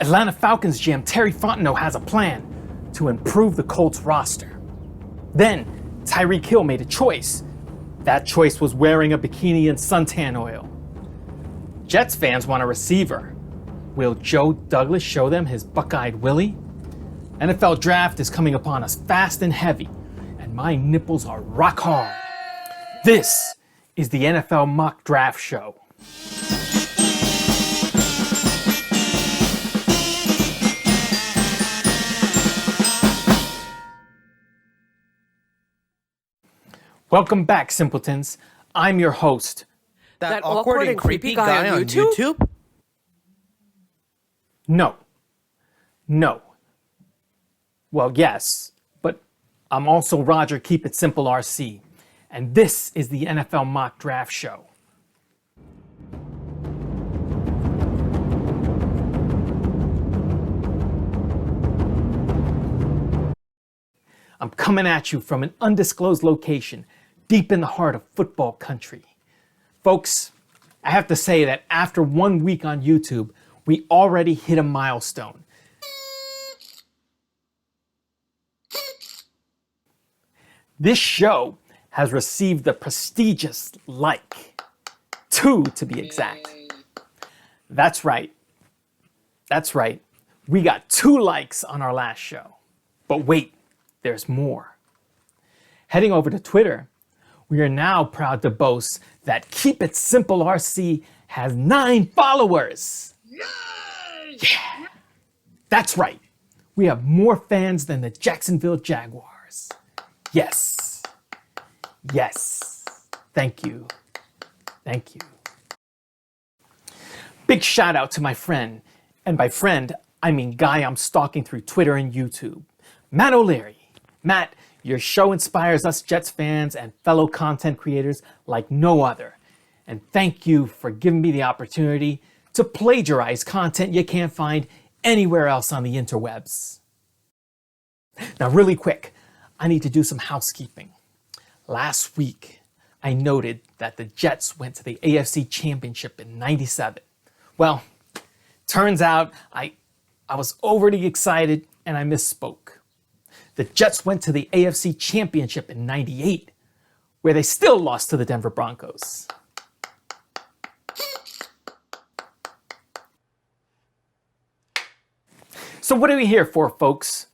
Atlanta Falcons GM Terry Fontenot has a plan to improve the Colts roster. Then, Tyreek Hill made a choice. That choice was wearing a bikini and suntan oil. Jets fans want a receiver. Will Joe Douglas show them his buck-eyed Willie? NFL draft is coming upon us fast and heavy, and my nipples are rock hard. This is the NFL Mock Draft Show. Welcome back, simpletons. I'm your host. That awkward and creepy guy on YouTube? No. Well, yes, but I'm also Roger Keep It Simple RC, and this is the NFL Mock Draft Show. I'm coming at you from an undisclosed location deep in the heart of football country. Folks, I have to say that after 1 week on YouTube, we already hit a milestone. This show has received the prestigious like, 2 to be exact. That's right. We got 2 likes on our last show. But wait, there's more. Heading over to Twitter, we are now proud to boast that Keep It Simple RC has 9 followers. Yay! Yeah, that's right. We have more fans than the Jacksonville Jaguars. Yes. Thank you. Big shout out to my friend, and by friend, I mean guy I'm stalking through Twitter and YouTube, Matt O'Leary. Matt, your show inspires us Jets fans and fellow content creators like no other. And thank you for giving me the opportunity to plagiarize content you can't find anywhere else on the interwebs. Now, really quick, I need to do some housekeeping. Last week, I noted that the Jets went to the AFC Championship in '97. Well, turns out I was overly excited and I misspoke. The Jets went to the AFC Championship in '98, where they still lost to the Denver Broncos. So what are we here for, folks?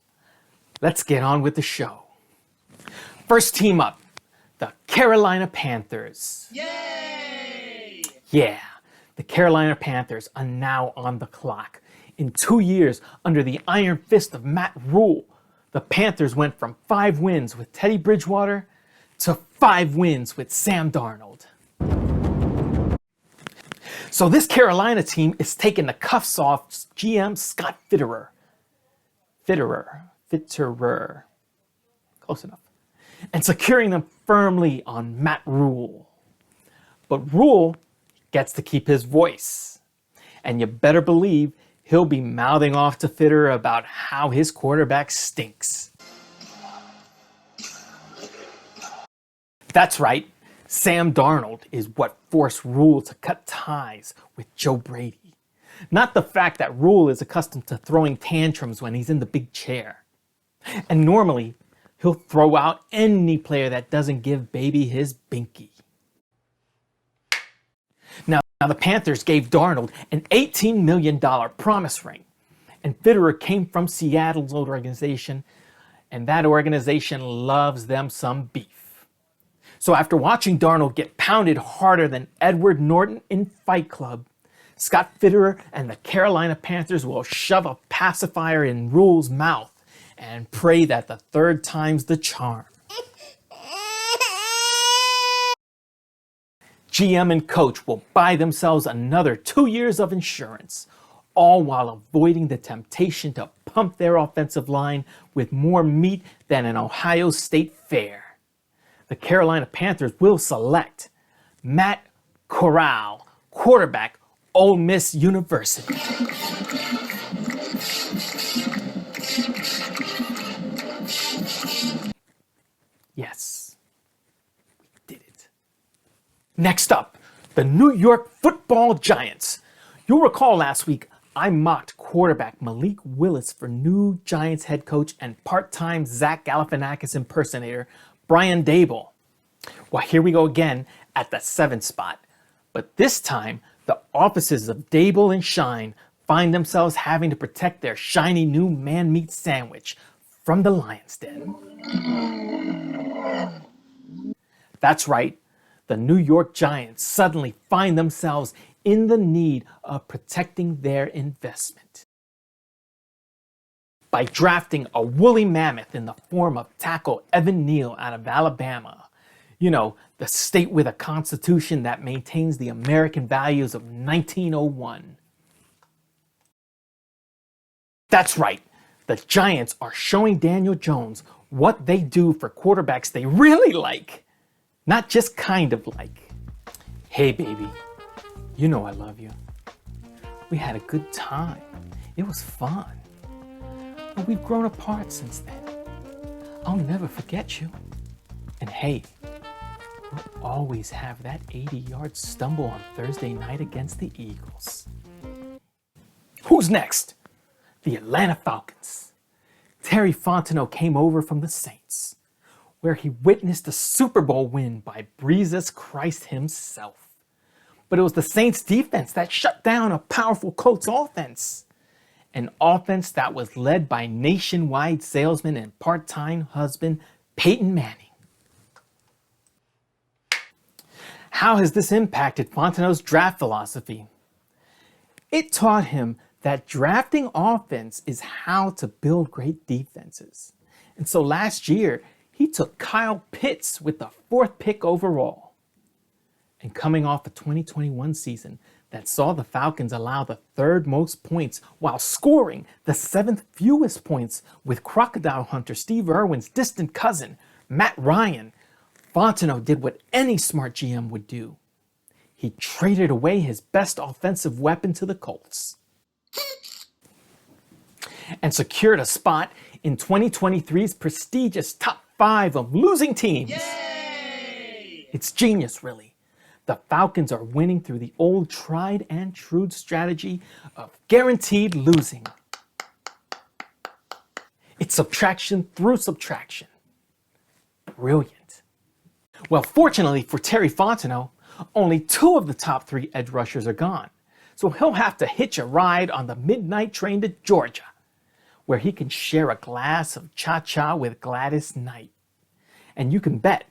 Let's get on with the show. First team up, the Carolina Panthers. Yay! Yeah, the Carolina Panthers are now on the clock. In 2 years, under the iron fist of Matt Rule, the Panthers went from 5 wins with Teddy Bridgewater to 5 wins with Sam Darnold. So this Carolina team is taking the cuffs off GM Scott Fitterer. Close enough. And securing them firmly on Matt Rule. But Rule gets to keep his voice. And you better believe he'll be mouthing off to Fitterer about how his quarterback stinks. That's right, Sam Darnold is what forced Rule to cut ties with Joe Brady. Not the fact that Rule is accustomed to throwing tantrums when he's in the big chair. And normally, he'll throw out any player that doesn't give baby his binky. Now the Panthers gave Darnold an $18 million promise ring. And Fitterer came from Seattle's organization, and that organization loves them some beef. So after watching Darnold get pounded harder than Edward Norton in Fight Club, Scott Fitterer and the Carolina Panthers will shove a pacifier in Rule's mouth and pray that the third time's the charm. GM and coach will buy themselves another 2 years of insurance, all while avoiding the temptation to pump their offensive line with more meat than an Ohio State fair. The Carolina Panthers will select Matt Corral, quarterback, Ole Miss University. Yes, we did it. Next up, the New York Football Giants. You'll recall last week I mocked quarterback Malik Willis for new Giants head coach and part-time Zach Galifianakis impersonator Brian Daboll. Well, here we go again at the 7th spot. But this time, the offices of Daboll and Shine find themselves having to protect their shiny new man-meat sandwich from the lion's den. That's right, the New York Giants suddenly find themselves in the need of protecting their investment. By drafting a woolly mammoth in the form of tackle Evan Neal out of Alabama, you know, the state with a constitution that maintains the American values of 1901. That's right, the Giants are showing Daniel Jones what they do for quarterbacks they really like, not just kind of like. Hey baby, you know I love you. We had a good time. It was fun. But we've grown apart since then. I'll never forget you. And hey, we'll always have that 80-yard stumble on Thursday night against the Eagles. Who's next? The Atlanta Falcons. Terry Fontenot came over from the Saints, where he witnessed a Super Bowl win by Breezes Christ himself. But it was the Saints defense that shut down a powerful Colts offense. An offense that was led by nationwide salesman and part-time husband Peyton Manning. How has this impacted Fontenot's draft philosophy? It taught him that drafting offense is how to build great defenses. And so last year, he took Kyle Pitts with the 4th pick overall. And coming off a 2021 season that saw the Falcons allow the 3rd most points while scoring the 7th fewest points with crocodile hunter Steve Irwin's distant cousin, Matt Ryan, Fontenot did what any smart GM would do. He traded away his best offensive weapon to the Colts and secured a spot in 2023's prestigious top 5 of losing teams. Yay! It's genius, really. The Falcons are winning through the old tried and true strategy of guaranteed losing. It's subtraction through subtraction. Brilliant. Well, fortunately for Terry Fontenot, only 2 of the top 3 edge rushers are gone. So he'll have to hitch a ride on the midnight train to Georgia, where he can share a glass of cha-cha with Gladys Knight. And you can bet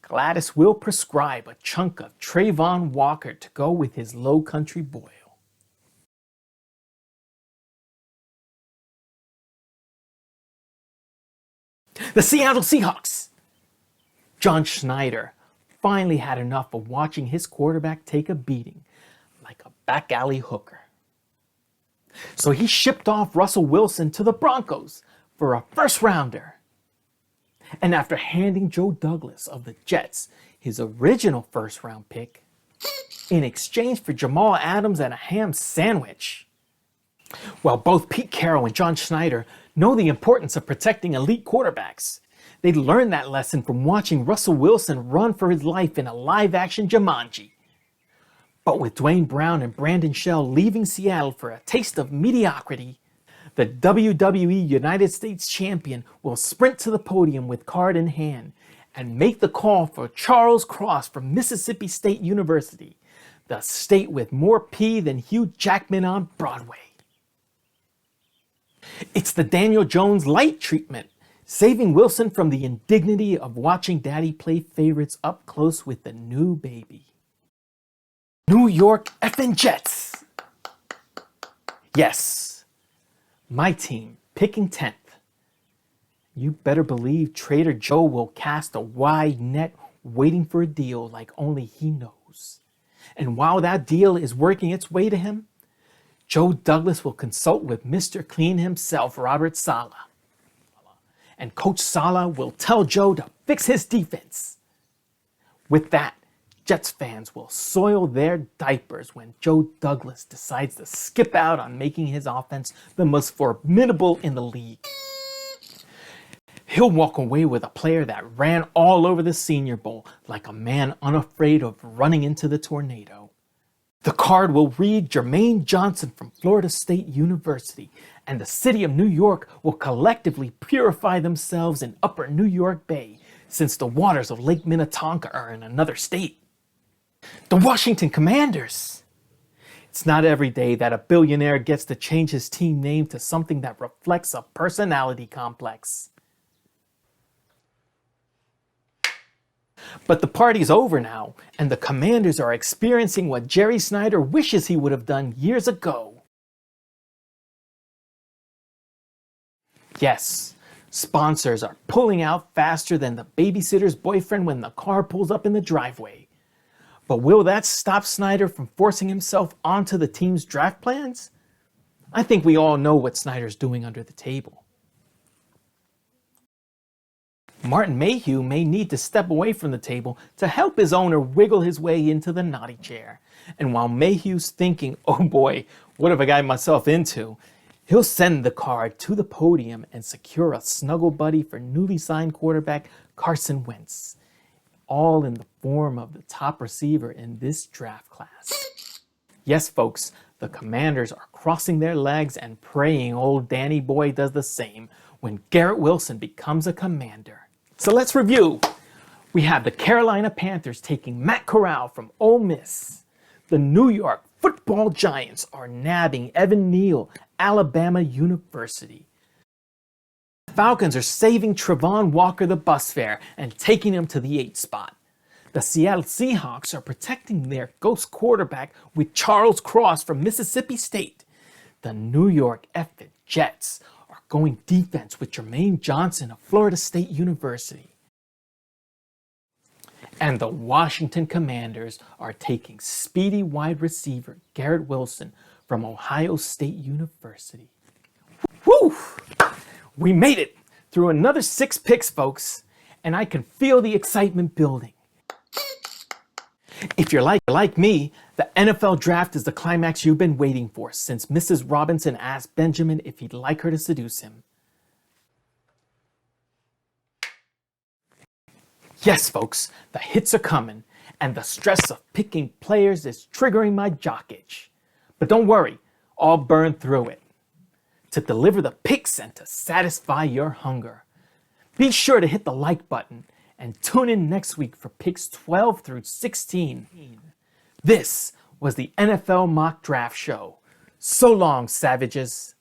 Gladys will prescribe a chunk of Travon Walker to go with his low country boil. The Seattle Seahawks. John Schneider finally had enough of watching his quarterback take a beating like a back alley hooker. So he shipped off Russell Wilson to the Broncos for a 1st rounder. And after handing Joe Douglas of the Jets his original 1st round pick in exchange for Jamal Adams and a ham sandwich. Well, both Pete Carroll and John Schneider know the importance of protecting elite quarterbacks. They learned that lesson from watching Russell Wilson run for his life in a live-action Jumanji. But with Dwayne Brown and Brandon Shell leaving Seattle for a taste of mediocrity, the WWE United States Champion will sprint to the podium with card in hand and make the call for Charles Cross from Mississippi State University, the state with more P than Hugh Jackman on Broadway. It's the Daniel Jones light treatment, saving Wilson from the indignity of watching Daddy play favorites up close with the new baby. New York effing Jets. Yes, my team picking 10th. You better believe Trader Joe will cast a wide net waiting for a deal like only he knows. And while that deal is working its way to him, Joe Douglas will consult with Mr. Clean himself, Robert Saleh. And Coach Saleh will tell Joe to fix his defense. With that, Jets fans will soil their diapers when Joe Douglas decides to skip out on making his offense the most formidable in the league. He'll walk away with a player that ran all over the Senior Bowl like a man unafraid of running into the tornado. The card will read Jermaine Johnson from Florida State University, and the city of New York will collectively purify themselves in Upper New York Bay, since the waters of Lake Minnetonka are in another state. The Washington Commanders. It's not every day that a billionaire gets to change his team name to something that reflects a personality complex. But the party's over now, and the Commanders are experiencing what Jerry Snyder wishes he would have done years ago. Yes, sponsors are pulling out faster than the babysitter's boyfriend when the car pulls up in the driveway. But will that stop Snyder from forcing himself onto the team's draft plans? I think we all know what Snyder's doing under the table. Martin Mayhew may need to step away from the table to help his owner wiggle his way into the naughty chair. And while Mayhew's thinking, oh boy, what have I got myself into? He'll send the card to the podium and secure a snuggle buddy for newly signed quarterback Carson Wentz, all in the form of the top receiver in this draft class. Yes, folks, the Commanders are crossing their legs and praying old Danny Boy does the same when Garrett Wilson becomes a Commander. So let's review. We have the Carolina Panthers taking Matt Corral from Ole Miss. The New York Football Giants are nabbing Evan Neal, Alabama University. The Falcons are saving Travon Walker the bus fare and taking him to the 8th spot. The Seattle Seahawks are protecting their ghost quarterback with Charles Cross from Mississippi State. The New York effing Jets are going defense with Jermaine Johnson of Florida State University. And the Washington Commanders are taking speedy wide receiver Garrett Wilson from Ohio State University. Woo! We made it through another 6 picks, folks, and I can feel the excitement building. If you're like me, the NFL draft is the climax you've been waiting for since Mrs. Robinson asked Benjamin if he'd like her to seduce him. Yes, folks, the hits are coming, and the stress of picking players is triggering my jock itch. But don't worry, I'll burn through it. To deliver the picks and to satisfy your hunger. Be sure to hit the like button and tune in next week for picks 12 through 16. This was the NFL Mock Draft Show. So long, savages.